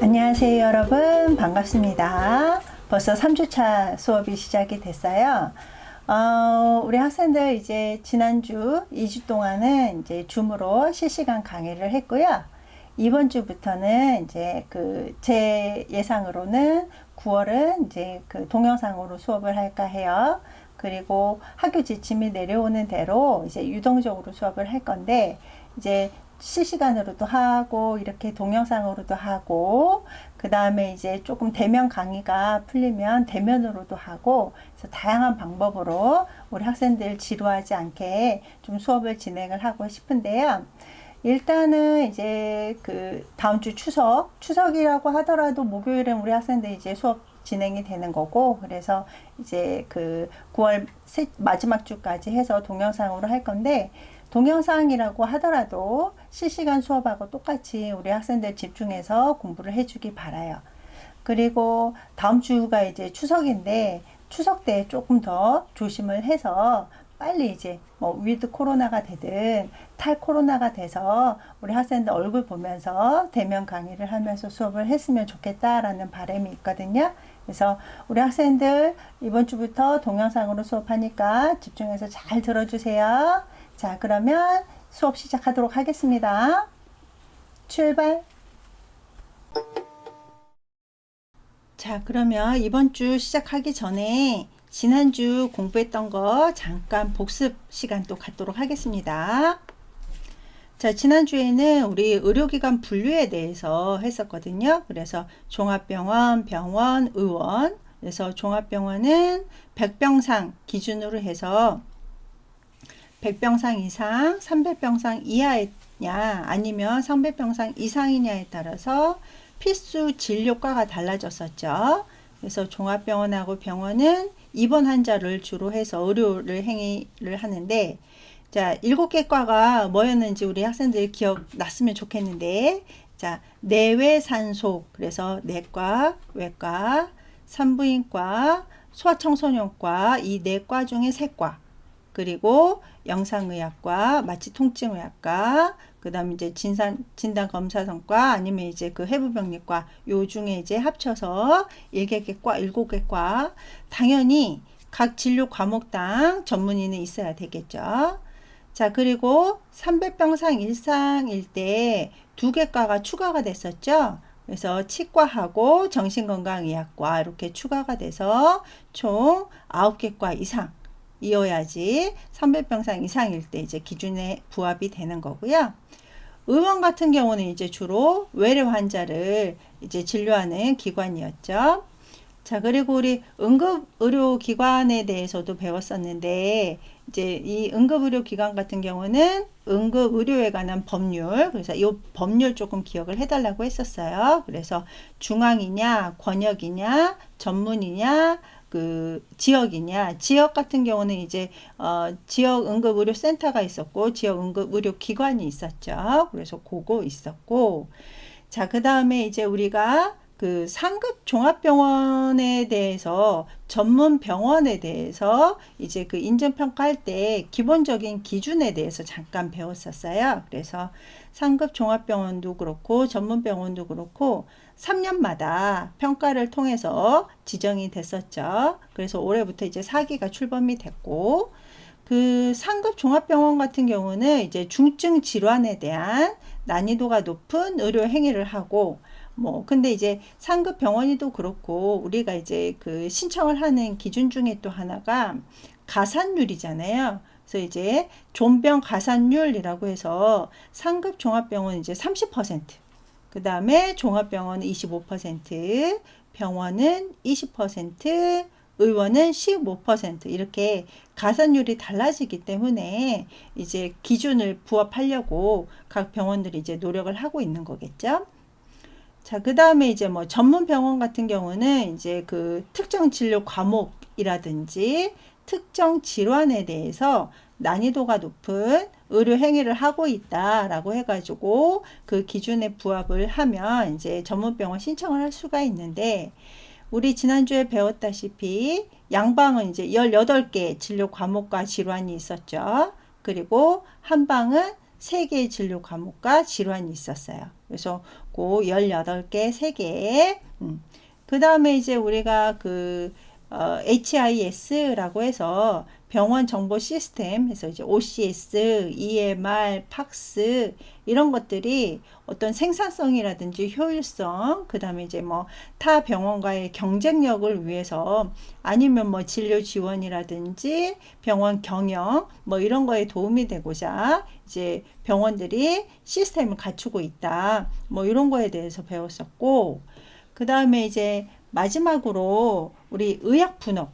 안녕하세요 여러분, 반갑습니다. 벌써 3주차 수업이 시작이 됐어요. 우리 학생들 이제 지난주 2주 동안은 이제 줌으로 실시간 강의를 했고요. 이번 주부터는 이제 제 예상으로는 9월은 이제 동영상으로 수업을 할까 해요. 그리고 학교 지침이 내려오는 대로 이제 유동적으로 수업을 할 건데, 이제 실시간으로도 하고 이렇게 동영상으로도 하고, 그 다음에 이제 조금 대면 강의가 풀리면 대면으로도 하고, 그래서 다양한 방법으로 우리 학생들 지루하지 않게 좀 수업을 진행을 하고 싶은데요. 일단은 이제 다음 주 추석이라고 하더라도 목요일은 우리 학생들 이제 수업 진행이 되는 거고, 그래서 이제 9월 마지막 주까지 해서 동영상으로 할 건데, 동영상이라고 하더라도 실시간 수업하고 똑같이 우리 학생들 집중해서 공부를 해주기 바라요. 그리고 다음 주가 이제 추석인데, 추석 때 조금 더 조심을 해서 빨리 이제 위드 코로나가 되든 탈 코로나가 돼서 우리 학생들 얼굴 보면서 대면 강의를 하면서 수업을 했으면 좋겠다라는 바람이 있거든요. 그래서 우리 학생들 이번 주부터 동영상으로 수업하니까 집중해서 잘 들어주세요. 자, 그러면 수업 시작하도록 하겠습니다. 출발! 자, 그러면 이번 주 시작하기 전에 지난주 공부했던 거 잠깐 복습 시간 또 갖도록 하겠습니다. 자, 지난주에는 우리 의료기관 분류에 대해서 했었거든요. 그래서 종합병원, 병원, 의원. 그래서 종합병원은 100병상 기준으로 해서 100병상 이상, 300병상 이하냐 아니면 300병상 이상이냐에 따라서 필수 진료과가 달라졌었죠. 그래서 종합병원하고 병원은 입원 환자를 주로 해서 의료를 행위를 하는데, 자, 7개 과가 뭐였는지 우리 학생들이 기억났으면 좋겠는데, 자, 내외산소, 그래서 내과, 외과, 산부인과, 소아청소년과, 이 4과 중에 3과, 그리고 영상의학과, 마취통증의학과, 그 다음에 이제 진단검사성과, 아니면 이제 해부병리과, 요 중에 이제 합쳐서 7개 과, 7개 과, 당연히 각 진료 과목당 전문의는 있어야 되겠죠. 자, 그리고 300병상 일상일 때 2개 과가 추가가 됐었죠. 그래서 치과하고 정신건강의학과 이렇게 추가가 돼서 총 9개 과 이상 이어야지 300병상 이상일 때 이제 기준에 부합이 되는 거고요. 의원 같은 경우는 이제 주로 외래 환자를 이제 진료하는 기관이었죠. 자, 그리고 우리 응급의료기관에 대해서도 배웠었는데, 이제 이 응급의료기관 같은 경우는 응급의료에 관한 법률, 그래서 이 법률 조금 기억을 해달라고 했었어요. 그래서 중앙이냐, 권역이냐, 전문이냐, 지역이냐, 지역 같은 경우는 이제 지역 응급의료센터가 있었고 지역 응급의료기관이 있었죠. 그래서 그거 있었고, 자, 그 다음에 이제 우리가 상급 종합병원에 대해서, 전문 병원에 대해서 이제 인정평가할 때 기본적인 기준에 대해서 잠깐 배웠었어요. 그래서 상급 종합병원도 그렇고 전문병원도 그렇고 3년마다 평가를 통해서 지정이 됐었죠. 그래서 올해부터 이제 4기가 출범이 됐고, 상급 종합병원 같은 경우는 이제 중증 질환에 대한 난이도가 높은 의료 행위를 하고, 근데 이제 상급 병원이도 그렇고 우리가 이제 신청을 하는 기준 중에 또 하나가 가산률이잖아요. 그래서 이제 존병 가산률이라고 해서 상급 종합병원 이제 30%, 그 다음에 종합병원은 25%, 병원은 20%, 의원은 15% 이렇게 가산율이 달라지기 때문에 이제 기준을 부합하려고 각 병원들이 이제 노력을 하고 있는 거겠죠. 자, 그 다음에 이제 전문 병원 같은 경우는 이제 특정 진료 과목이라든지 특정 질환에 대해서 난이도가 높은 의료 행위를 하고 있다라고 해가지고 그 기준에 부합을 하면 이제 전문병원 신청을 할 수가 있는데, 우리 지난주에 배웠다시피 양방은 이제 18개 진료 과목과 질환이 있었죠. 그리고 한방은 3개의 진료 과목과 질환이 있었어요. 그래서 그 18개, 3개. 그 다음에 이제 우리가 HIS라고 해서 병원 정보 시스템 해서 이제 OCS, EMR, 팍스 이런 것들이 어떤 생산성이라든지 효율성, 그 다음에 이제 뭐 타 병원과의 경쟁력을 위해서 아니면 뭐 진료 지원이라든지 병원 경영 뭐 이런 거에 도움이 되고자 이제 병원들이 시스템을 갖추고 있다. 뭐 이런 거에 대해서 배웠었고, 그 다음에 이제 마지막으로 우리 의약 분업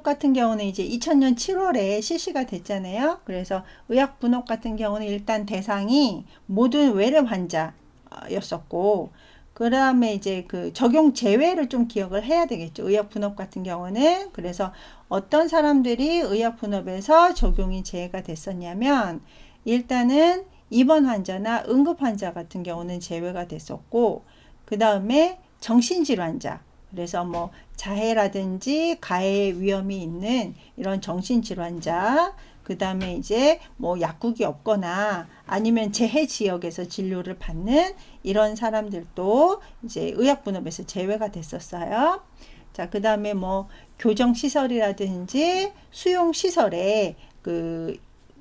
같은 경우는 이제 2000년 7월에 실시가 됐잖아요. 그래서 의약 분업 같은 경우는 일단 대상이 모든 외래 환자였었고, 그 다음에 이제 그 적용 제외를 좀 기억을 해야 되겠죠. 의약 분업 같은 경우는. 그래서 어떤 사람들이 의약 분업에서 적용이 제외가 됐었냐면, 일단은 입원 환자나 응급 환자 같은 경우는 제외가 됐었고, 그 다음에 정신질환자, 그래서 뭐 자해라든지 가해 위험이 있는 이런 정신질환자, 그 다음에 이제 뭐 약국이 없거나 아니면 재해 지역에서 진료를 받는 이런 사람들도 이제 의약분업에서 제외가 됐었어요. 자, 그 다음에 뭐 교정시설이라든지 수용시설에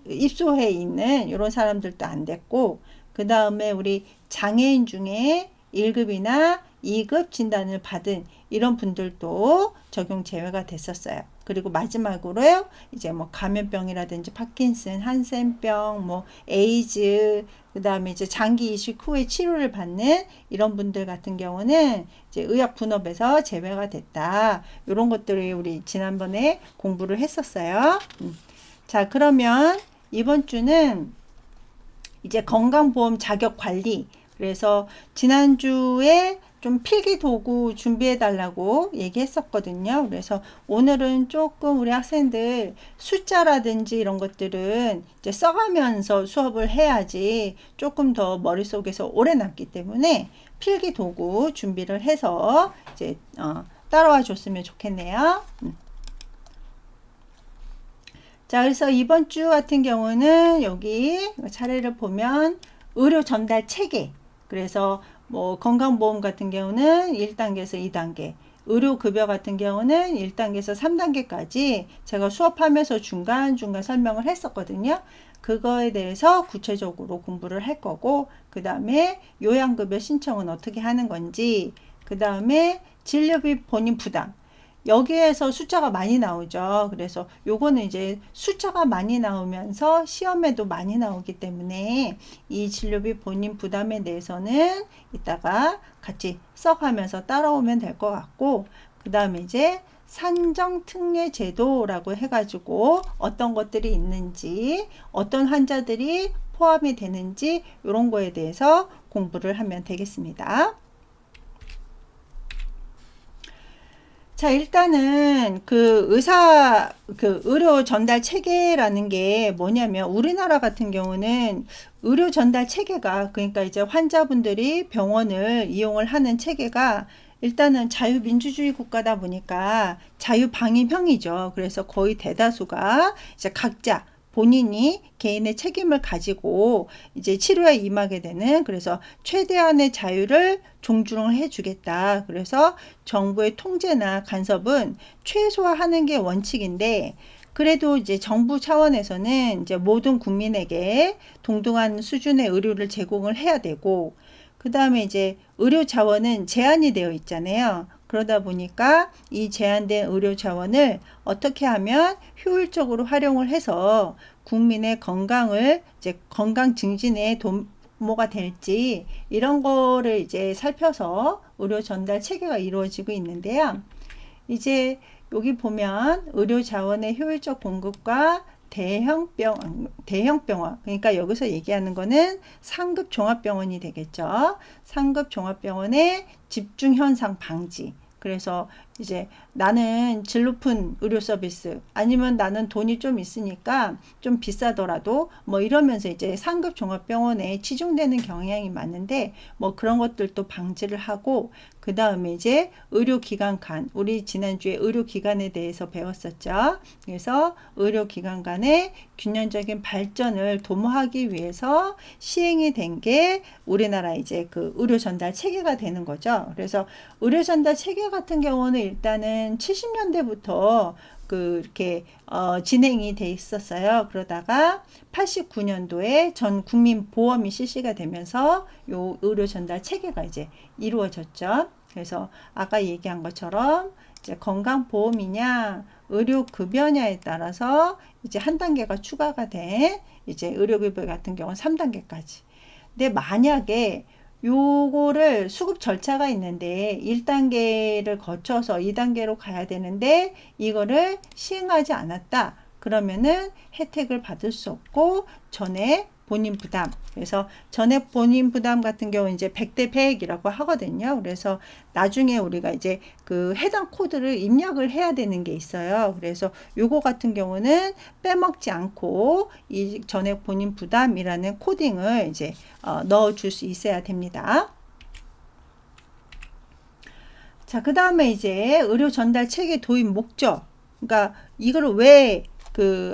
입소해 있는 이런 사람들도 안 됐고, 그 다음에 우리 장애인 중에 1급이나 2급 진단을 받은 이런 분들도 적용 제외가 됐었어요. 그리고 마지막으로요, 이제 뭐 감염병이라든지 파킨슨, 한센병, 뭐 에이즈, 그 다음에 이제 장기 이식 후에 치료를 받는 이런 분들 같은 경우는 이제 의약 분업에서 제외가 됐다. 이런 것들을 우리 지난번에 공부를 했었어요. 자, 그러면 이번 주는 이제 건강보험 자격 관리. 그래서 지난주에 좀 필기 도구 준비해 달라고 얘기했었거든요. 그래서 오늘은 조금 우리 학생들 숫자라든지 이런 것들은 이제 써가면서 수업을 해야지 조금 더 머릿속에서 오래 남기 때문에 필기 도구 준비를 해서 이제 따라와 줬으면 좋겠네요. 자, 그래서 이번 주 같은 경우는 여기 차례를 보면 의료 전달 체계, 그래서 뭐 건강보험 같은 경우는 1단계에서 2단계, 의료급여 같은 경우는 1단계에서 3단계까지 제가 수업하면서 중간중간 설명을 했었거든요. 그거에 대해서 구체적으로 공부를 할 거고, 그 다음에 요양급여 신청은 어떻게 하는 건지, 그 다음에 진료비 본인 부담, 여기에서 숫자가 많이 나오죠. 그래서 요거는 이제 숫자가 많이 나오면서 시험에도 많이 나오기 때문에 이 진료비 본인 부담에 대해서는 이따가 같이 써가면서 따라오면 될 것 같고, 그 다음에 이제 산정특례 제도라고 해가지고 어떤 것들이 있는지, 어떤 환자들이 포함이 되는지 이런 거에 대해서 공부를 하면 되겠습니다. 자, 일단은 의료 전달 체계라는 게 뭐냐면, 우리나라 같은 경우는 의료 전달 체계가, 그러니까 이제 환자분들이 병원을 이용을 하는 체계가 일단은 자유민주주의 국가다 보니까 자유방임형이죠. 그래서 거의 대다수가 이제 각자 본인이 개인의 책임을 가지고 이제 치료에 임하게 되는, 그래서 최대한의 자유를 존중을 해주겠다. 그래서 정부의 통제나 간섭은 최소화하는 게 원칙인데, 그래도 이제 정부 차원에서는 이제 모든 국민에게 동등한 수준의 의료를 제공을 해야 되고, 그 다음에 이제 의료 자원은 제한이 되어 있잖아요. 그러다 보니까 이 제한된 의료 자원을 어떻게 하면 효율적으로 활용을 해서 국민의 건강을 이제 건강 증진에 도모가 될지, 이런 거를 이제 살펴서 의료 전달 체계가 이루어지고 있는데요. 이제 여기 보면 의료 자원의 효율적 공급과 대형 병원, 그러니까 여기서 얘기하는 거는 상급 종합병원이 되겠죠. 상급 종합병원의 집중 현상 방지. 그래서 이제 나는 질 높은 의료 서비스 아니면 나는 돈이 좀 있으니까 좀 비싸더라도 뭐 이러면서 이제 상급 종합병원에 치중되는 경향이 많은데 뭐 그런 것들도 방지를 하고 그 다음에 이제 의료기관 간 우리 지난주에 의료기관에 대해서 배웠었죠. 그래서 의료기관 간의 균형적인 발전을 도모하기 위해서 시행이 된 게 우리나라 이제 그 의료 전달 체계가 되는 거죠. 그래서 의료 전달 체계 같은 경우는 일단은 70년대부터 이렇게 진행이 돼 있었어요. 그러다가 89년도에 전 국민 보험이 실시가 되면서 요 의료 전달 체계가 이제 이루어졌죠. 그래서 아까 얘기한 것처럼 이제 건강보험이냐 의료급여냐에 따라서 이제 한 단계가 추가가 된 이제 의료급여 같은 경우는 3단계까지. 근데 만약에 요거를 수급 절차가 있는데 1단계를 거쳐서 2단계로 가야 되는데 이거를 시행하지 않았다. 그러면은 혜택을 받을 수 없고 전액 본인 부담. 그래서 전액 본인 부담 같은 경우 이제 100대 100이라고 하거든요. 그래서 나중에 우리가 이제 그 해당 코드를 입력을 해야 되는 게 있어요. 그래서 요거 같은 경우는 빼먹지 않고 이 전액 본인 부담이라는 코딩을 이제 넣어줄 수 있어야 됩니다. 자, 그 다음에 이제 의료 전달 체계 도입 목적. 그러니까 이거를 왜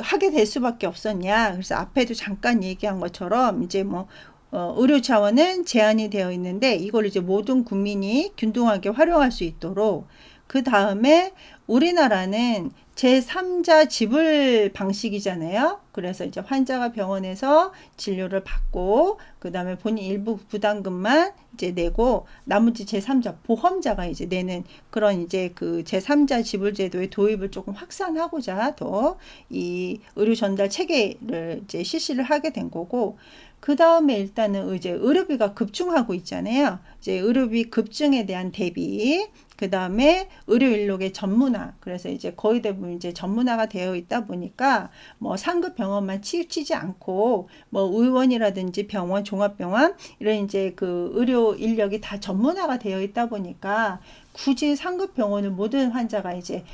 하게 될 수밖에 없었냐. 그래서 앞에도 잠깐 얘기한 것처럼 이제 뭐 의료 자원은 제한이 되어 있는데 이걸 이제 모든 국민이 균등하게 활용할 수 있도록 그 다음에 우리나라는 제3자 지불 방식이잖아요. 그래서 이제 환자가 병원에서 진료를 받고 그 다음에 본인 일부 부담금만 이제 내고 나머지 제3자 보험자가 이제 내는 그런 이제 그 제3자 지불 제도의 도입을 조금 확산하고자 더 이 의료 전달 체계를 이제 실시를 하게 된 거고 그 다음에 일단은 이제 의료비가 급증하고 있잖아요. 이제 의료비 급증에 대한 대비 그 다음에 의료 인력의 전문화. 그래서 이제 거의 대부분 이제 전문화가 되어 있다 보니까 뭐 상급 병원만 치우치지 않고 뭐 의원이라든지 병원, 종합병원 이런 이제 그 의료 인력이 다 전문화가 되어 있다 보니까 굳이 상급 병원을 모든 환자가 이제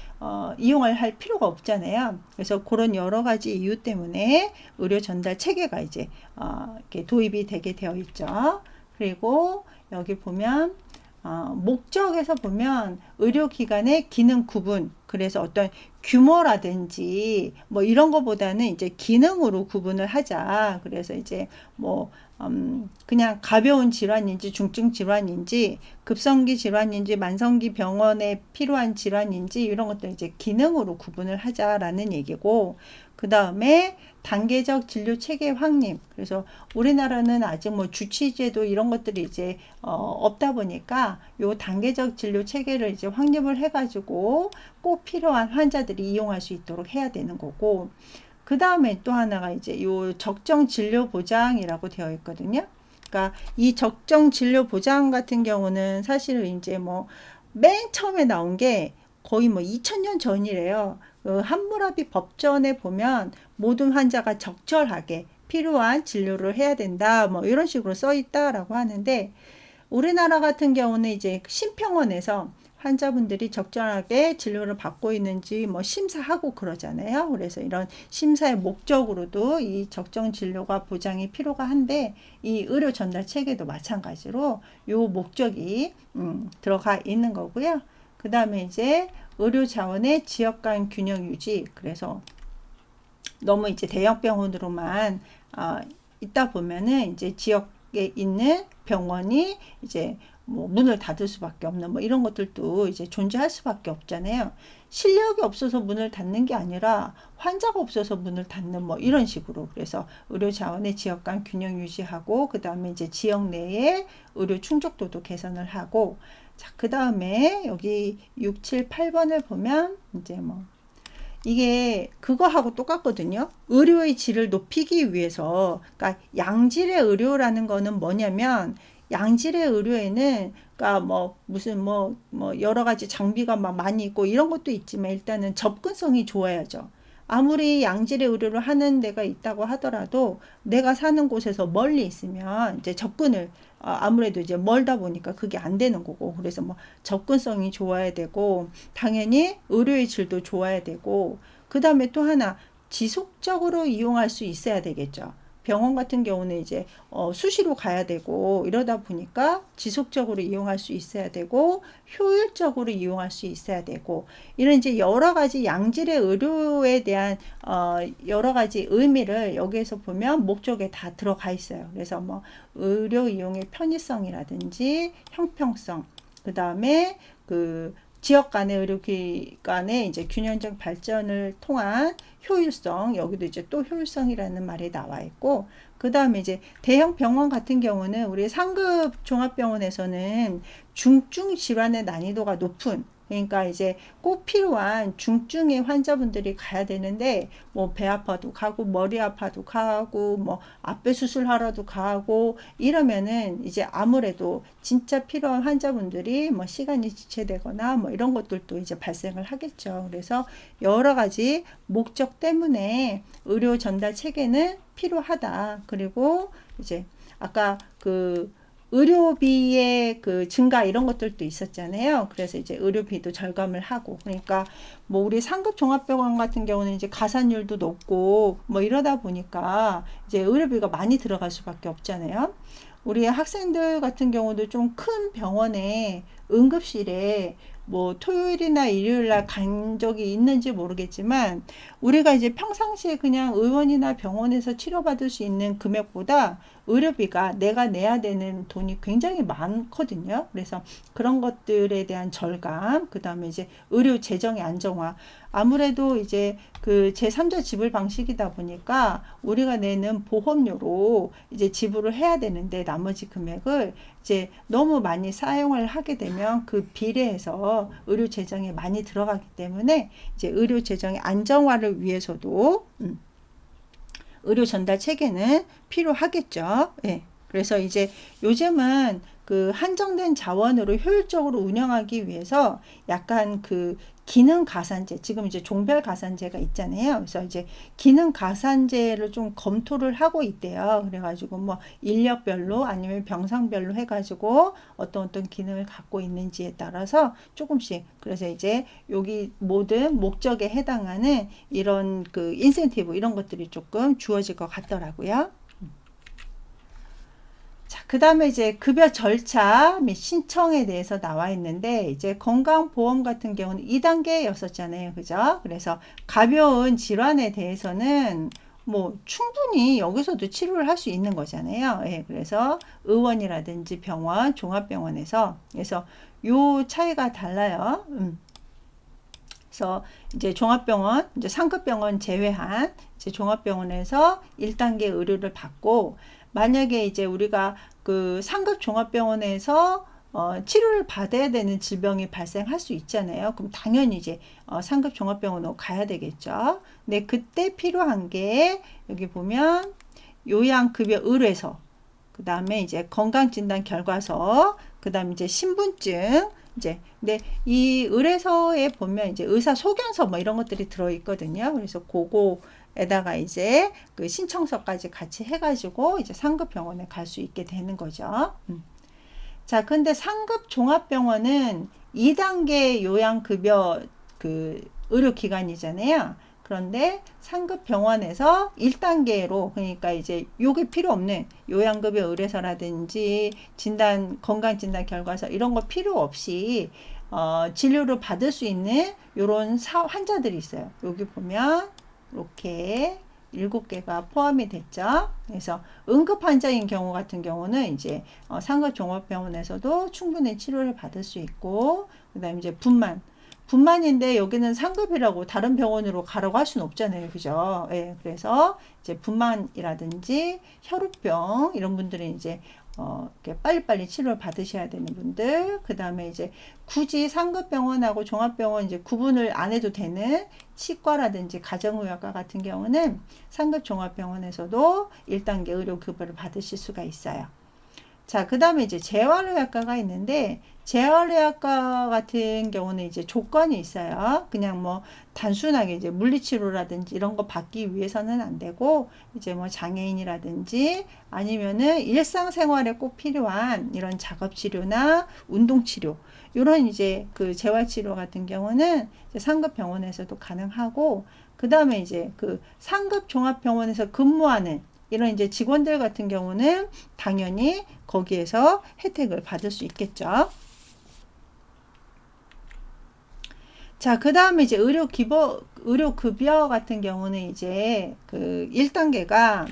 이용을 할 필요가 없잖아요. 그래서 그런 여러 가지 이유 때문에 의료 전달 체계가 이제 이렇게 도입이 되게 되어 있죠. 그리고 여기 보면 목적에서 보면 의료기관의 기능 구분, 그래서 어떤 규모라든지 뭐 이런 거보다는 이제 기능으로 구분을 하자. 그래서 이제 뭐 그냥 가벼운 질환인지 중증 질환인지 급성기 질환인지 만성기 병원에 필요한 질환인지 이런 것들 이제 기능으로 구분을 하자라는 얘기고 그 다음에 단계적 진료 체계 확립. 그래서 우리나라는 아직 뭐 주치제도 이런 것들이 이제 없다 보니까 요 단계적 진료 체계를 이제 확립을 해가지고 꼭 필요한 환자들이 이용할 수 있도록 해야 되는 거고. 그 다음에 또 하나가 이제 요 적정 진료 보장이라고 되어 있거든요. 그러니까 이 적정 진료 보장 같은 경우는 사실은 이제 뭐 맨 처음에 나온 게 거의 뭐 2000년 전이래요. 함무라비 법전에 보면 모든 환자가 적절하게 필요한 진료를 해야 된다. 뭐 이런 식으로 써 있다라고 하는데 우리나라 같은 경우는 이제 심평원에서 환자분들이 적절하게 진료를 받고 있는지 뭐 심사하고 그러잖아요. 그래서 이런 심사의 목적으로도 이 적정 진료가 보장이 필요가 한데 이 의료 전달 체계도 마찬가지로 요 목적이 들어가 있는 거고요. 그 다음에 이제 의료 자원의 지역 간 균형 유지. 그래서 너무 이제 대형 병원으로만 있다 보면은 이제 지역에 있는 병원이 이제 뭐 문을 닫을 수밖에 없는 뭐 이런 것들도 이제 존재할 수밖에 없잖아요. 실력이 없어서 문을 닫는 게 아니라 환자가 없어서 문을 닫는 뭐 이런 식으로. 그래서 의료 자원의 지역 간 균형 유지하고 그 다음에 이제 지역 내에 의료 충족도도 개선을 하고 자, 그 다음에 여기 6, 7, 8번을 보면 이제 뭐 이게 그거하고 똑같거든요. 의료의 질을 높이기 위해서 그러니까 양질의 의료라는 거는 뭐냐면 양질의 의료에는 그러니까 뭐 무슨 뭐 여러 가지 장비가 막 많이 있고 이런 것도 있지만 일단은 접근성이 좋아야죠. 아무리 양질의 의료를 하는 데가 있다고 하더라도 내가 사는 곳에서 멀리 있으면 이제 접근을 아무래도 이제 멀다 보니까 그게 안 되는 거고, 그래서 뭐 접근성이 좋아야 되고, 당연히 의료의 질도 좋아야 되고, 그 다음에 또 하나 지속적으로 이용할 수 있어야 되겠죠. 병원 같은 경우는 이제 수시로 가야 되고 이러다 보니까 지속적으로 이용할 수 있어야 되고 효율적으로 이용할 수 있어야 되고, 이런 이제 여러 가지 양질의 의료에 대한 여러 가지 의미를 여기에서 보면 목적에 다 들어가 있어요. 그래서 뭐 의료 이용의 편의성이라든지 형평성, 그 다음에 그 지역 간의 의료기관의 이제 균형적 발전을 통한 효율성, 여기도 이제 또 효율성이라는 말이 나와 있고, 그 다음에 이제 대형 병원 같은 경우는 우리 상급 종합병원에서는 중증 질환의 난이도가 높은, 그러니까 이제 꼭 필요한 중증의 환자분들이 가야 되는데, 뭐 배 아파도 가고 머리 아파도 가고 뭐 앞배 수술하러도 가고 이러면은 이제 아무래도 진짜 필요한 환자분들이 뭐 시간이 지체되거나 뭐 이런 것들도 이제 발생을 하겠죠. 그래서 여러 가지 목적 때문에 의료 전달 체계는 필요하다. 그리고 이제 아까 그 의료비의 그 증가 이런 것들도 있었잖아요. 그래서 이제 의료비도 절감을 하고, 그러니까 뭐 우리 상급 종합병원 같은 경우는 이제 가산율도 높고 뭐 이러다 보니까 이제 의료비가 많이 들어갈 수밖에 없잖아요. 우리 학생들 같은 경우도 좀 큰 병원에 응급실에 뭐 토요일이나 일요일 날 간 적이 있는지 모르겠지만, 우리가 이제 평상시에 그냥 의원이나 병원에서 치료받을 수 있는 금액보다 의료비가 내가 내야 되는 돈이 굉장히 많거든요. 그래서 그런 것들에 대한 절감, 그 다음에 이제 의료 재정의 안정화, 아무래도 이제 그 제3자 지불 방식이다 보니까 우리가 내는 보험료로 이제 지불을 해야 되는데, 나머지 금액을 이제 너무 많이 사용을 하게 되면 그 비례해서 의료 재정에 많이 들어가기 때문에 이제 의료 재정의 안정화를 위해서도 의료 전달 체계는 필요하겠죠. 예. 그래서 이제 요즘은 그 한정된 자원으로 효율적으로 운영하기 위해서 약간 그 기능 가산제, 지금 이제 종별 가산제가 있잖아요. 그래서 이제 기능 가산제를 좀 검토를 하고 있대요. 그래가지고 뭐 인력별로 아니면 병상별로 해가지고 어떤 기능을 갖고 있는지에 따라서 조금씩, 그래서 이제 여기 모든 목적에 해당하는 이런 그 인센티브 이런 것들이 조금 주어질 것 같더라고요. 자, 그 다음에 이제 급여 절차 및 신청에 대해서 나와 있는데, 이제 건강보험 같은 경우는 2단계였었잖아요. 그죠? 그래서 가벼운 질환에 대해서는 뭐 충분히 여기서도 치료를 할 수 있는 거잖아요. 예, 그래서 의원이라든지 병원, 종합병원에서, 그래서 요 차이가 달라요. 그래서 이제 종합병원, 이제 상급병원 제외한 이제 종합병원에서 1단계 의료를 받고, 만약에 이제 우리가 그 상급 종합병원에서 치료를 받아야 되는 질병이 발생할 수 있잖아요. 그럼 당연히 이제 상급 종합병원으로 가야 되겠죠. 근데 그때 필요한 게 여기 보면 요양급여 의뢰서, 그 다음에 이제 건강진단 결과서, 그 다음에 이제 신분증, 이제 근데 이 의뢰서에 보면 이제 의사 소견서 뭐 이런 것들이 들어 있거든요. 그래서 그거에다가 이제 그 신청서까지 같이 해가지고 이제 상급 병원에 갈 수 있게 되는 거죠. 자, 근데 상급 종합병원은 2단계 요양급여 그 의료기관이잖아요. 그런데 상급 병원에서 1단계로, 그러니까 이제 요게 필요 없는 요양급여 의뢰서라든지 건강진단 결과서 이런 거 필요 없이 진료를 받을 수 있는 요런 환자들이 있어요. 여기 보면 이렇게 7개가 포함이 됐죠. 그래서 응급 환자인 경우 같은 경우는 이제 상급 종합병원에서도 충분히 치료를 받을 수 있고, 그 다음에 이제 분만인데 여기는 상급이라고 다른 병원으로 가라고 할 수는 없잖아요. 그죠? 예, 그래서 이제 분만이라든지 혈우병 이런 분들은 이제 이렇게 빨리빨리 치료를 받으셔야 되는 분들, 그 다음에 이제 굳이 상급병원하고 종합병원 이제 구분을 안 해도 되는 치과라든지 가정의학과 같은 경우는 상급 종합병원에서도 1단계 의료급여를 받으실 수가 있어요. 자, 그 다음에 이제 재활의학과가 있는데, 재활의학과 같은 경우는 이제 조건이 있어요. 그냥 뭐 단순하게 이제 물리치료라든지 이런 거 받기 위해서는 안 되고, 이제 뭐 장애인이라든지 아니면은 일상생활에 꼭 필요한 이런 작업치료나 운동치료, 이런 이제 그 재활치료 같은 경우는 이제 상급 병원에서도 가능하고, 그 다음에 이제 그 상급 종합병원에서 근무하는 이런 이제 직원들 같은 경우는 당연히 거기에서 혜택을 받을 수 있겠죠. 자, 그 다음에 이제 의료급여 같은 경우는 이제 그 1단계가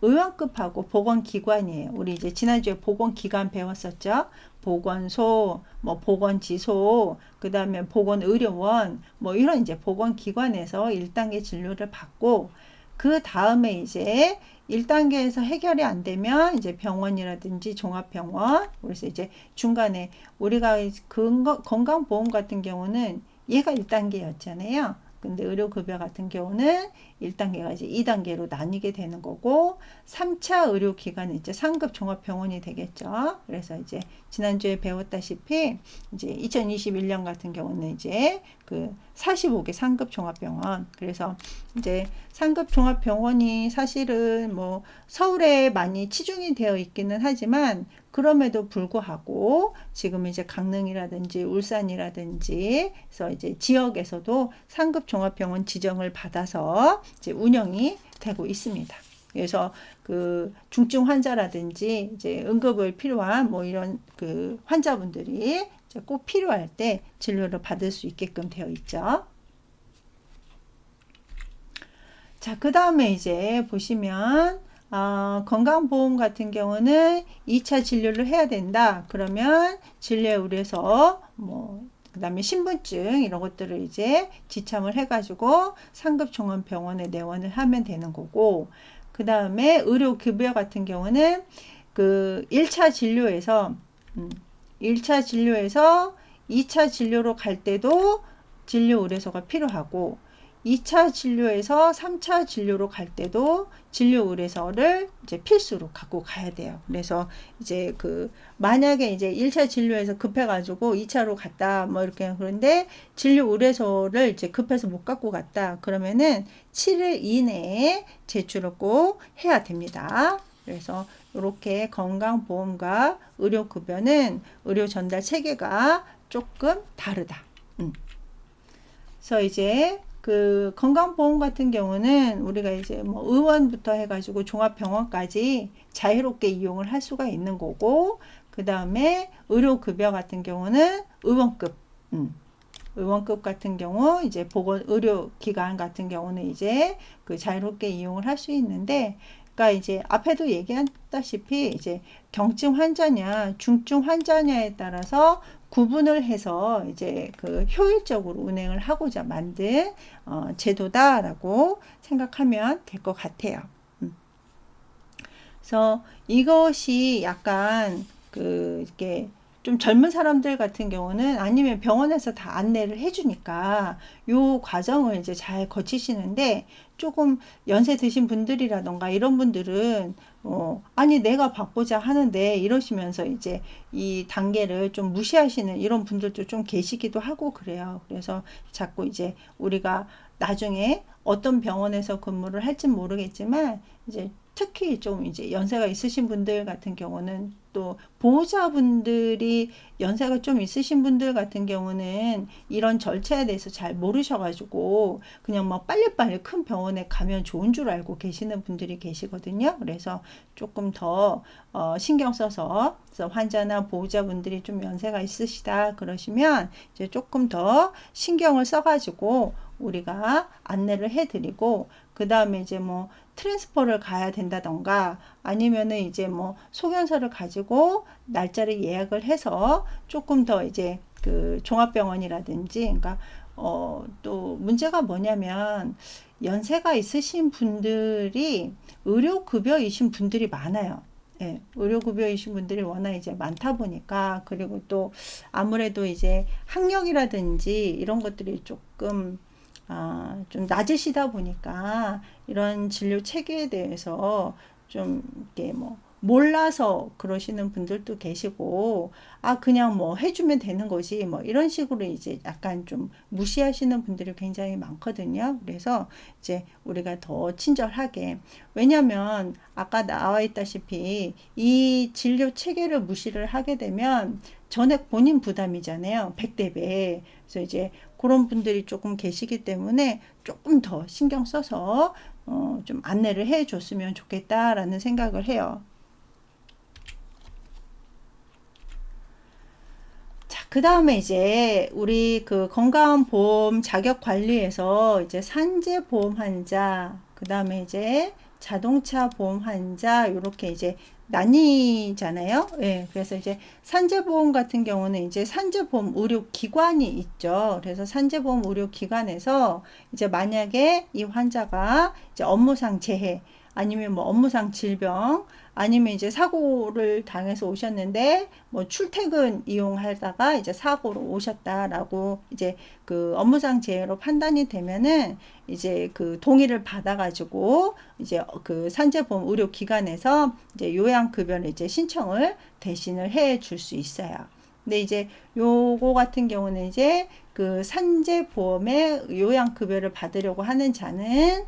의원급하고 보건기관이에요. 우리 이제 지난주에 보건기관 배웠었죠. 보건소, 뭐 보건지소, 그 다음에 보건의료원, 뭐 이런 이제 보건기관에서 1단계 진료를 받고, 그 다음에 이제 1단계에서 해결이 안 되면 이제 병원이라든지 종합병원, 그래서 이제 중간에 우리가 건강보험 같은 경우는 얘가 1단계였잖아요. 근데 의료급여 같은 경우는 1단계가 이제 2단계로 나뉘게 되는 거고, 3차 의료기관은 이제 상급 종합병원이 되겠죠. 그래서 이제 지난주에 배웠다시피 이제 2021년 같은 경우는 이제 그 45개 상급 종합병원, 그래서 이제 상급 종합병원이 사실은 뭐 서울에 많이 치중이 되어 있기는 하지만, 그럼에도 불구하고 지금 이제 강릉이라든지 울산이라든지 그래서 이제 지역에서도 상급 종합병원 지정을 받아서 이제 운영이 되고 있습니다. 그래서 그 중증 환자라든지 이제 응급을 필요한 뭐 이런 그 환자분들이 이제 꼭 필요할 때 진료를 받을 수 있게끔 되어 있죠. 자, 그 다음에 이제 보시면 건강보험 같은 경우는 2차 진료를 해야 된다. 그러면 진료에 의뢰서 뭐 그 다음에 신분증 이런 것들을 이제 지참을 해가지고 상급 종합병원에 내원을 하면 되는 거고, 그 다음에 의료급여 같은 경우는 그 1차 진료에서 2차 진료로 갈 때도 진료 의뢰서가 필요하고, 2차 진료에서 3차 진료로 갈 때도 진료 의뢰서를 이제 필수로 갖고 가야 돼요. 그래서 이제 그 만약에 이제 1차 진료에서 급해가지고 2차로 갔다 뭐 이렇게, 그런데 진료 의뢰서를 이제 급해서 못 갖고 갔다 그러면은 7일 이내에 제출을 꼭 해야 됩니다. 그래서 이렇게 건강보험과 의료급여는 의료 전달 체계가 조금 다르다. 그래서 이제 그 건강보험 같은 경우는 우리가 이제 뭐 의원부터 해가지고 종합병원까지 자유롭게 이용을 할 수가 있는 거고, 그 다음에 의료급여 같은 경우는 의원급 같은 경우 이제 보건의료기관 같은 경우는 이제 그 자유롭게 이용을 할 수 있는데, 그러니까 이제 앞에도 얘기했다시피 이제 경증 환자냐 중증 환자냐에 따라서 구분을 해서 이제 그 효율적으로 운행을 하고자 만든 제도다라고 생각하면 될 것 같아요. 그래서 이것이 약간 그 이렇게 좀 젊은 사람들 같은 경우는 아니면 병원에서 다 안내를 해주니까 요 과정을 이제 잘 거치시는데, 조금 연세 드신 분들이라던가 이런 분들은 아니 내가 받고자 하는데 이러시면서 이제 이 단계를 좀 무시하시는 이런 분들도 좀 계시기도 하고 그래요. 그래서 자꾸 이제 우리가 나중에 어떤 병원에서 근무를 할진 모르겠지만 이제 특히 좀 이제 연세가 있으신 분들 같은 경우는, 또 보호자분들이 연세가 좀 있으신 분들 같은 경우는 이런 절차에 대해서 잘 모르셔가지고 그냥 뭐 빨리빨리 큰 병원에 가면 좋은 줄 알고 계시는 분들이 계시거든요. 그래서 조금 더 신경 써서, 그래서 환자나 보호자분들이 좀 연세가 있으시다 그러시면 이제 조금 더 신경을 써가지고 우리가 안내를 해드리고, 그 다음에 이제 뭐 트랜스퍼를 가야 된다던가 아니면은 이제 뭐 소견서를 가지고 날짜를 예약을 해서 조금 더 이제 그 종합병원이라든지, 그러니까 또 문제가 뭐냐면 연세가 있으신 분들이 의료급여이신 분들이 많아요. 예, 의료급여이신 분들이 워낙 이제 많다 보니까, 그리고 또 아무래도 이제 학력이라든지 이런 것들이 조금 좀 낮으시다 보니까 이런 진료 체계에 대해서 좀 이렇게 뭐 몰라서 그러시는 분들도 계시고, 아, 그냥 뭐 해주면 되는 거지, 뭐 이런 식으로 이제 약간 좀 무시하시는 분들이 굉장히 많거든요. 그래서 이제 우리가 더 친절하게, 왜냐면 아까 나와 있다시피 이 진료 체계를 무시를 하게 되면 전액 본인 부담이잖아요. 100대 100. 그래서 이제 그런 분들이 조금 계시기 때문에 조금 더 신경 써서 좀 안내를 해 줬으면 좋겠다라는 생각을 해요. 자, 그 다음에 이제 우리 그 건강보험 자격 관리에서 이제 산재보험 환자, 그 다음에 이제 자동차 보험 환자, 이렇게 이제 나뉘잖아요. 예, 그래서 이제 산재보험 같은 경우는 이제 산재보험 의료기관이 있죠. 그래서 산재보험 의료기관에서 이제 만약에 이 환자가 이제 업무상 재해, 아니면 뭐 업무상 질병, 아니면 이제 사고를 당해서 오셨는데 뭐 출퇴근 이용하다가 이제 사고로 오셨다라고 이제 그 업무상 재해로 판단이 되면은 이제 그 동의를 받아가지고 이제 그 산재보험 의료기관에서 이제 요양급여를 이제 신청을 대신을 해 줄 수 있어요. 근데 이제 요거 같은 경우는 이제 그 산재보험의 요양급여를 받으려고 하는 자는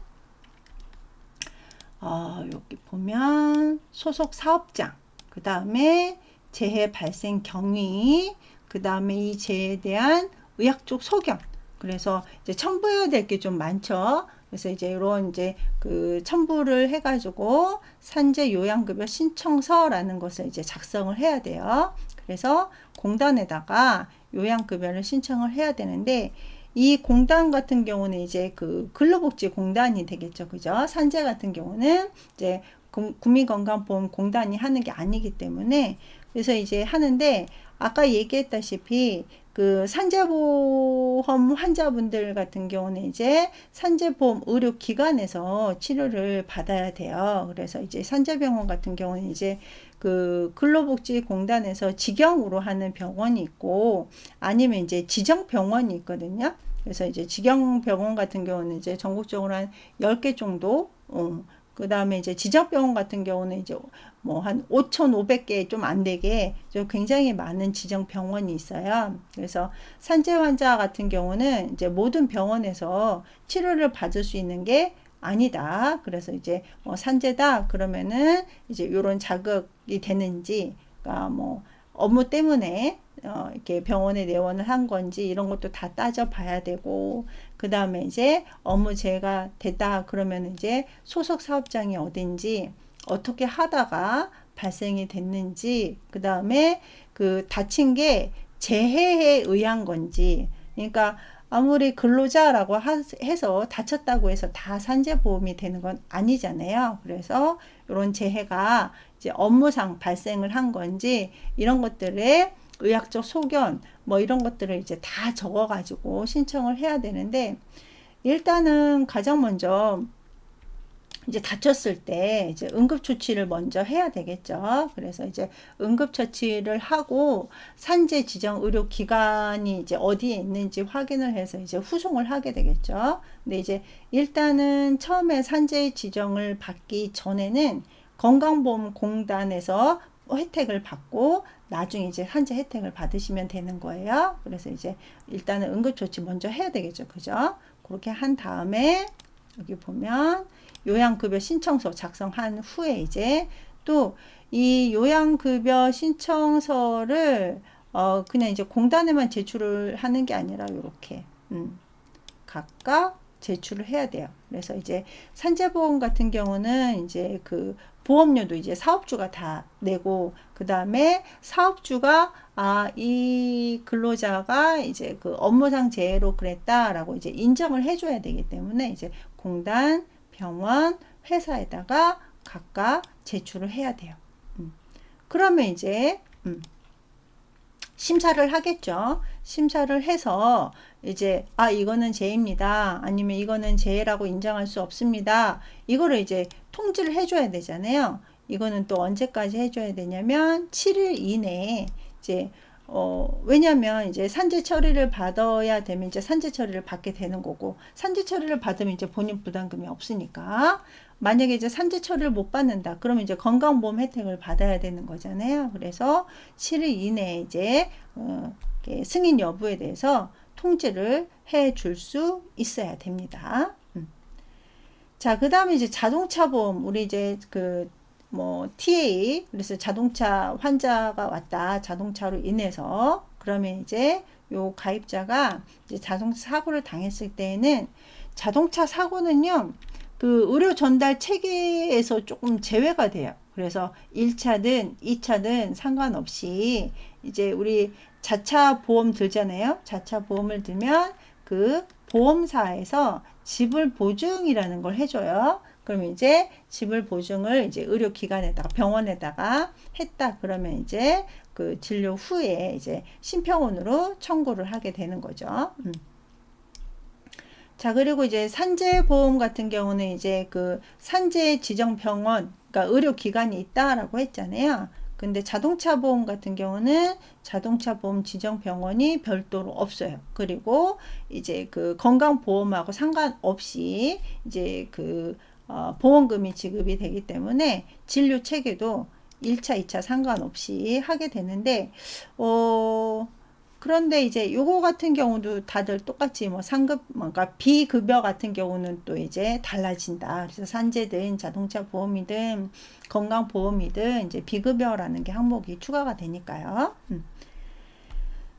여기 보면 소속 사업장, 그 다음에 재해 발생 경위, 그 다음에 이 재해에 대한 의학적 소견. 그래서 이제 첨부해야 될 게 좀 많죠. 그래서 이제 이런 이제 그 첨부를 해가지고 산재 요양급여 신청서라는 것을 이제 작성을 해야 돼요. 그래서 공단에다가 요양급여를 신청을 해야 되는데, 이 공단 같은 경우는 이제 그 근로복지공단이 되겠죠. 그죠? 산재 같은 경우는 이제 국민건강보험공단이 하는 게 아니기 때문에, 그래서 이제 하는데, 아까 얘기했다시피 그 산재보험 환자분들 같은 경우는 이제 산재보험 의료기관에서 치료를 받아야 돼요. 그래서 이제 산재병원 같은 경우는 이제 그 근로복지공단에서 직영으로 하는 병원이 있고, 아니면 이제 지정병원이 있거든요. 그래서 이제 직영병원 같은 경우는 이제 전국적으로 한 10개 정도, 그 다음에 이제 지정병원 같은 경우는 이제 뭐 한 5,500개 좀 안 되게 좀 굉장히 많은 지정병원이 있어요. 그래서 산재 환자 같은 경우는 이제 모든 병원에서 치료를 받을 수 있는 게 아니다. 그래서 이제 뭐 산재다 그러면은 이제 이런 자격이 되는지, 그러니까 뭐 업무 때문에 이렇게 병원에 내원을 한 건지 이런 것도 다 따져봐야 되고, 그 다음에 이제 업무 재해가 됐다 그러면 이제 소속 사업장이 어딘지, 어떻게 하다가 발생이 됐는지, 그 다음에 그 다친 게 재해에 의한 건지, 그러니까 아무리 근로자라고 해서 다쳤다고 해서 다 산재보험이 되는 건 아니잖아요. 그래서 이런 재해가 이제 업무상 발생을 한 건지, 이런 것들의 의학적 소견, 뭐 이런 것들을 이제 다 적어가지고 신청을 해야 되는데, 일단은 가장 먼저 이제 다쳤을 때 이제 응급조치를 먼저 해야 되겠죠. 그래서 이제 응급처치를 하고 산재 지정 의료기관이 이제 어디에 있는지 확인을 해서 이제 후송을 하게 되겠죠. 근데 이제 일단은 처음에 산재 지정을 받기 전에는 건강보험공단에서 혜택을 받고 나중에 이제 산재 혜택을 받으시면 되는 거예요. 그래서 이제 일단은 응급조치 먼저 해야 되겠죠. 그죠? 그렇게 한 다음에 여기 보면 요양급여 신청서 작성한 후에 이제 또 이 요양급여 신청서를 그냥 이제 공단에만 제출을 하는 게 아니라 이렇게 각각 제출을 해야 돼요. 그래서 이제 산재보험 같은 경우는 이제 그 보험료도 이제 사업주가 다 내고, 그 다음에 사업주가 이 근로자가 이제 그 업무상 재해로 그랬다라고 이제 인정을 해줘야 되기 때문에 이제 공단, 병원, 회사에다가 각각 제출을 해야 돼요. 그러면 이제 심사를 하겠죠. 심사를 해서 이제 이거는 재해입니다. 아니면 이거는 재해라고 인정할 수 없습니다. 이거를 이제 통지를 해줘야 되잖아요. 이거는 또 언제까지 해줘야 되냐면 7일 이내에 이제 왜냐면 이제 산재 처리를 받아야 되면 이제 산재 처리를 받게 되는 거고, 산재 처리를 받으면 이제 본인 부담금이 없으니까, 만약에 이제 산재 처리를 못 받는다, 그러면 이제 건강보험 혜택을 받아야 되는 거잖아요. 그래서 7일 이내에 이제 승인 여부에 대해서 통지를 해 줄 수 있어야 됩니다. 자, 그 다음에 이제 자동차 보험, 우리 이제 TA, 그래서 자동차 환자가 왔다, 자동차로 인해서, 그러면 이제 요 가입자가 이제 자동차 사고를 당했을 때에는, 자동차 사고는요, 그 의료 전달 체계에서 조금 제외가 돼요. 그래서 1차든 2차든 상관없이 이제 우리 자차 보험 들잖아요. 자차 보험을 들면 그 보험사에서 지불 보증이라는 걸 해줘요. 그럼 이제 지불 보증을 이제 의료기관에다가 병원에다가 했다. 그러면 이제 그 진료 후에 이제 심평원으로 청구를 하게 되는 거죠. 자, 그리고 이제 산재보험 같은 경우는 이제 그 산재 지정 병원, 그러니까 의료기관이 있다라고 했잖아요. 근데 자동차 보험 같은 경우는 자동차 보험 지정 병원이 별도로 없어요. 그리고 이제 그 건강보험하고 상관없이 이제 그 보험금이 지급이 되기 때문에 진료 체계도 1차, 2차 상관없이 하게 되는데, 그런데 이제 요거 같은 경우도 다들 똑같이 뭐 상급, 그러니까 비급여 같은 경우는 또 이제 달라진다. 그래서 산재든 자동차 보험이든 건강보험이든 이제 비급여라는 게 항목이 추가가 되니까요.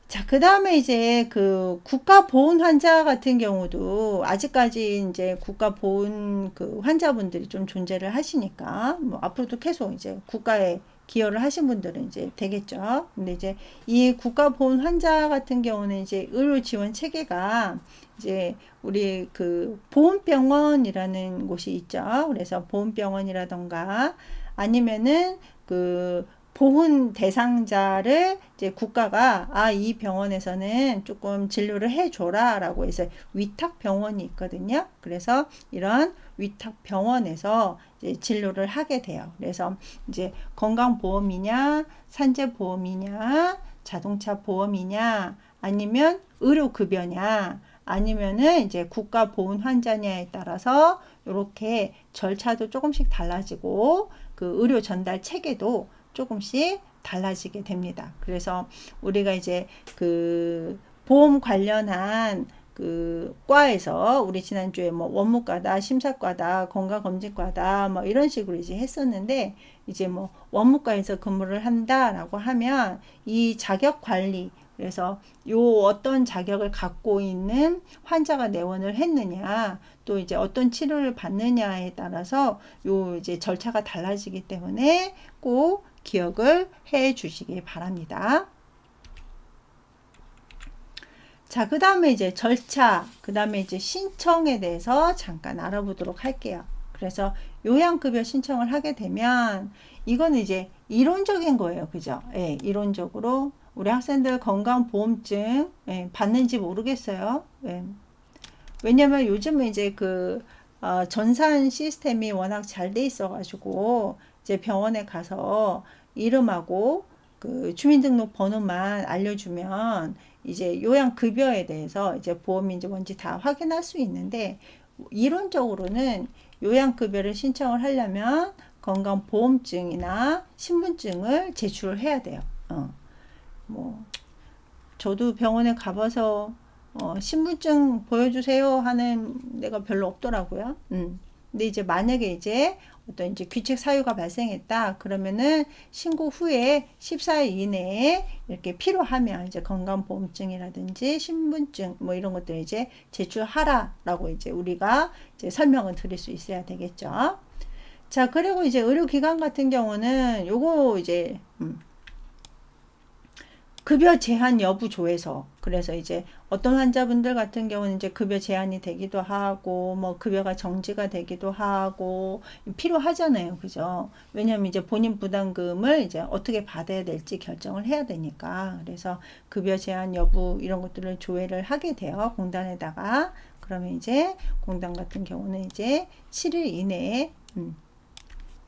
자, 그 다음에 이제 그 국가보훈 환자 같은 경우도 아직까지 이제 국가보훈 그 환자분들이 좀 존재를 하시니까 뭐 앞으로도 계속 이제 국가에 기여를 하신 분들은 이제 되겠죠. 근데 이제 이 국가보훈 환자 같은 경우는 이제 의료 지원 체계가 이제 우리 그 보훈병원이라는 곳이 있죠. 그래서 보훈병원이라던가 아니면은 그 보훈 대상자를 이제 국가가 이 병원에서는 조금 진료를 해줘라 라고 해서 위탁 병원이 있거든요. 그래서 이런 위탁 병원에서 이제 진료를 하게 돼요. 그래서 이제 건강보험이냐, 산재보험이냐, 자동차 보험이냐, 아니면 의료급여냐, 아니면은 이제 국가보훈 환자냐에 따라서 이렇게 절차도 조금씩 달라지고 그 의료 전달 체계도 조금씩 달라지게 됩니다. 그래서 우리가 이제 그 보험 관련한 그 과에서 우리 지난주에 뭐 원무과다, 심사과다, 건강검진과다 뭐 이런 식으로 이제 했었는데, 이제 뭐 원무과에서 근무를 한다라고 하면 이 자격 관리, 그래서 요 어떤 자격을 갖고 있는 환자가 내원을 했느냐, 또 이제 어떤 치료를 받느냐에 따라서 요 이제 절차가 달라지기 때문에 꼭 기억을 해 주시기 바랍니다. 자, 그 다음에 이제 절차, 그 다음에 이제 신청에 대해서 잠깐 알아보도록 할게요. 그래서 요양급여 신청을 하게 되면 이거는 이제 이론적인 거예요. 그죠? 예, 이론적으로 우리 학생들 건강보험증 받는지 모르겠어요. 예. 왜냐면 요즘은 이제 그 전산 시스템이 워낙 잘 돼 있어 가지고 이제 병원에 가서 이름하고 그 주민등록 번호만 알려주면 이제 요양급여에 대해서 이제 보험인지 뭔지 다 확인할 수 있는데, 이론적으로는 요양급여를 신청을 하려면 건강보험증이나 신분증을 제출을 해야 돼요. 뭐 저도 병원에 가봐서 신분증 보여주세요 하는 데가 별로 없더라고요. 근데 이제 만약에 이제 어떤 이제 귀책 사유가 발생했다 그러면은 신고 후에 14일 이내에 이렇게 필요하면 이제 건강보험증이라든지 신분증 뭐 이런 것들 이제 제출하라라고 이제 우리가 이제 설명을 드릴 수 있어야 되겠죠. 자, 그리고 이제 의료기관 같은 경우는 요거 이제 급여 제한 여부 조에서, 그래서 이제 어떤 환자분들 같은 경우는 이제 급여 제한이 되기도 하고 뭐 급여가 정지가 되기도 하고 필요하잖아요. 그죠? 왜냐면 이제 본인 부담금을 이제 어떻게 받아야 될지 결정을 해야 되니까. 그래서 급여 제한 여부 이런 것들을 조회를 하게 돼요. 공단에다가. 그러면 이제 공단 같은 경우는 이제 7일 이내에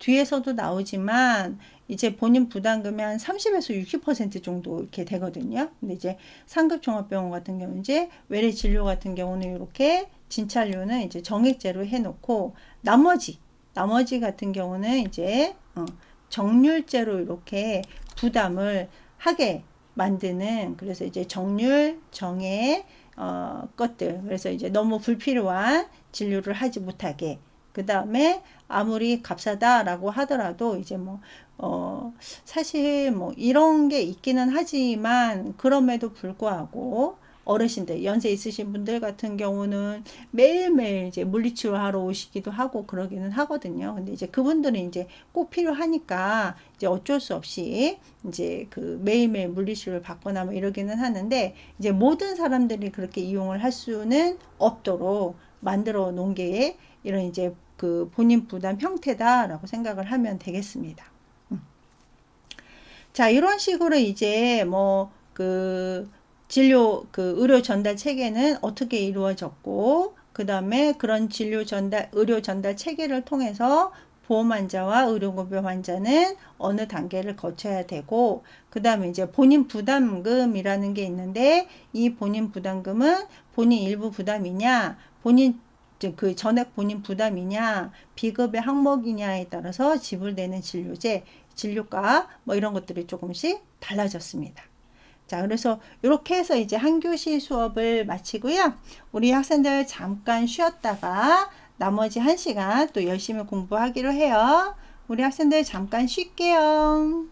뒤에서도 나오지만 이제 본인 부담금이 한 30에서 60% 정도 이렇게 되거든요. 근데 이제 상급 종합병원 같은 경우는 이제 외래 진료 같은 경우는 이렇게 진찰료는 이제 정액제로 해놓고 나머지 같은 경우는 이제 정률제로 이렇게 부담을 하게 만드는, 그래서 이제 정률, 정액 것들, 그래서 이제 너무 불필요한 진료를 하지 못하게, 그 다음에 아무리 값싸다라고 하더라도 이제 뭐 사실 뭐 이런 게 있기는 하지만 그럼에도 불구하고 어르신들, 연세 있으신 분들 같은 경우는 매일매일 이제 물리치료하러 오시기도 하고 그러기는 하거든요. 근데 이제 그분들은 이제 꼭 필요하니까 이제 어쩔 수 없이 이제 그 매일매일 물리치료를 받거나 뭐 이러기는 하는데, 이제 모든 사람들이 그렇게 이용을 할 수는 없도록 만들어 놓은 게 이런 이제 그 본인 부담 형태다라고 생각을 하면 되겠습니다. 자, 이런 식으로 이제 뭐 그 진료 그 의료 전달 체계는 어떻게 이루어졌고, 그 다음에 그런 진료 전달 의료 전달 체계를 통해서 보험 환자와 의료급여 환자는 어느 단계를 거쳐야 되고, 그 다음에 이제 본인 부담금이라는 게 있는데, 이 본인 부담금은 본인 일부 부담이냐, 본인 그 전액 본인 부담이냐, 비급여 항목이냐에 따라서 지불되는 진료제, 진료가 뭐 이런 것들이 조금씩 달라졌습니다. 자, 그래서 이렇게 해서 이제 한교시 수업을 마치고요. 우리 학생들 잠깐 쉬었다가 나머지 1시간 또 열심히 공부하기로 해요. 우리 학생들 잠깐 쉴게요.